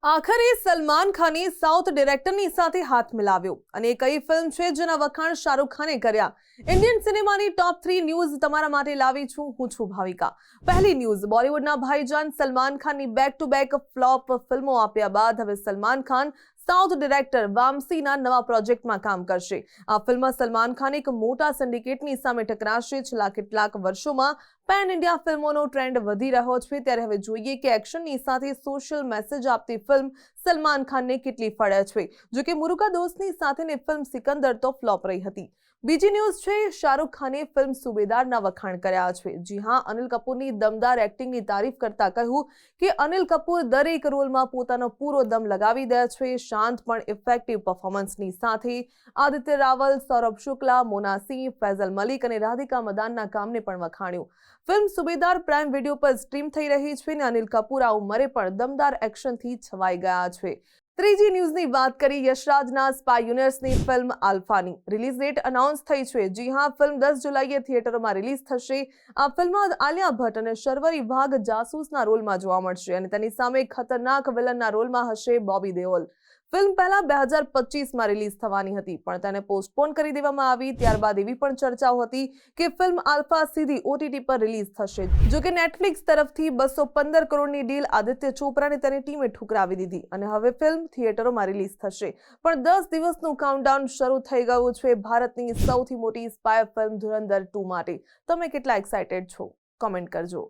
આખરે સલમાન ખાને સાઉથ ડિરેક્ટરની સાથે હાથ મિલાવ્યો અને કઈ ફિલ્મ છે જેના વખાણ શાહરુખ ખાને કર્યા। ઇન્ડિયન સિનેમાની ટોપ 3 ન્યૂઝ તમારા માટે લાવી છું હું છું ભાવિકા। પહેલી ન્યૂઝ, બોલિવૂડના ભાઈજાન સલમાન ખાનની બેક ટુ બેક ફ્લોપ ફિલ્મો આપ્યા બાદ હવે સલમાન ખાન સાઉથ ડિરેક્ટર વામસીના નવા પ્રોજેક્ટમાં કામ કરશે। આ ફિલ્મમાં સલમાન ખાન એક મોટા સિન્ડિકેટની સામે ટકરાશે। છેલ્લા કેટલાક વર્ષોમાં પેન ઇન્ડિયા ફિલ્મોનો ટ્રેન્ડ વધી રહ્યો છે, ત્યારે હવે જોઈએ કે એક્શનની સાથે સોશિયલ મેસેજ આપતી ફિલ્મ સલમાન ખાનને કેટલી ફળે છે। જો કે મુરુકા દોસ્તની સાથેની ફિલ્મ સિકંદર તો ફ્લોપ રહી હતી। બીજી ન્યૂઝ છે, શાહરુખ ખાને ફિલ્મ સુબેદારના વખાણ કર્યા છે। જી હા, અનિલ કપૂરની દમદાર એક્ટિંગની તારીફ કરતા કહ્યું કે અનિલ કપૂર દરેક રોલમાં પોતાનો પૂરો દમ લગાવી દે છે। શાંત પણ ઇફેક્ટિવ પરફોર્મન્સની સાથે આદિત્ય રાવલ, સૌરભ શુક્લા, મોના સિંહ, ફૈઝલ મલિક અને રાધિકા મદાનના કામને પણ વખાણ્યું। ફિલ્મ સુબેદાર પ્રાઇમ વિડીયો પર સ્ટ્રીમ થઈ રહી છે અને અનિલ કપૂર આ ઉંમરે પણ દમદાર એક્શનથી છવાઈ ગયા છે। ત્રીજી ન્યૂઝની વાત કરી યશરાજના સ્પાય યુનિવર્સની ફિલ્મ આલ્ફાની રિલીઝ ડેટ અનાઉન્સ થઈ છે। જી હા, ફિલ્મ 10 જુલાઈએ થિયેટરોમાં રિલીઝ થશે। આ ફિલ્મમાં આલિયા ભટ્ટ અને શર્વરી વાઘ જાસૂસના રોલમાં જોવા મળશે અને તેની સામે ખતરનાક વિલનના રોલમાં હશે બોબી દેઓલ। ફિલ્મ પહેલા 2025માં રિલીઝ થવાની હતી, પણ તેને પોસ્ટપોન કરી દેવામાં આવી। ત્યારબાદ એવી પણ ચર્ચાઓ હતી કે ફિલ્મ આલ્ફા સીધી OTT પર રિલીઝ થશે। જો કે નેટફ્લિક્સ તરફથી 215 કરોડની ડીલ આદિત્ય ચોપરા અને તેની ટીમે ઠુકરાવી દીધી અને હવે ફિલ્મ થિયેટરોમાં રિલીઝ થશે। પણ 10 દિવસનું કાઉન્ટડાઉન શરૂ થઈ ગયું છે ભારતની સૌથી મોટી સ્પાય ફિલ્મ ધુરંધર 2 માટે। તમે કેટલા એક્સાઇટેડ છો? કોમેન્ટ કરજો।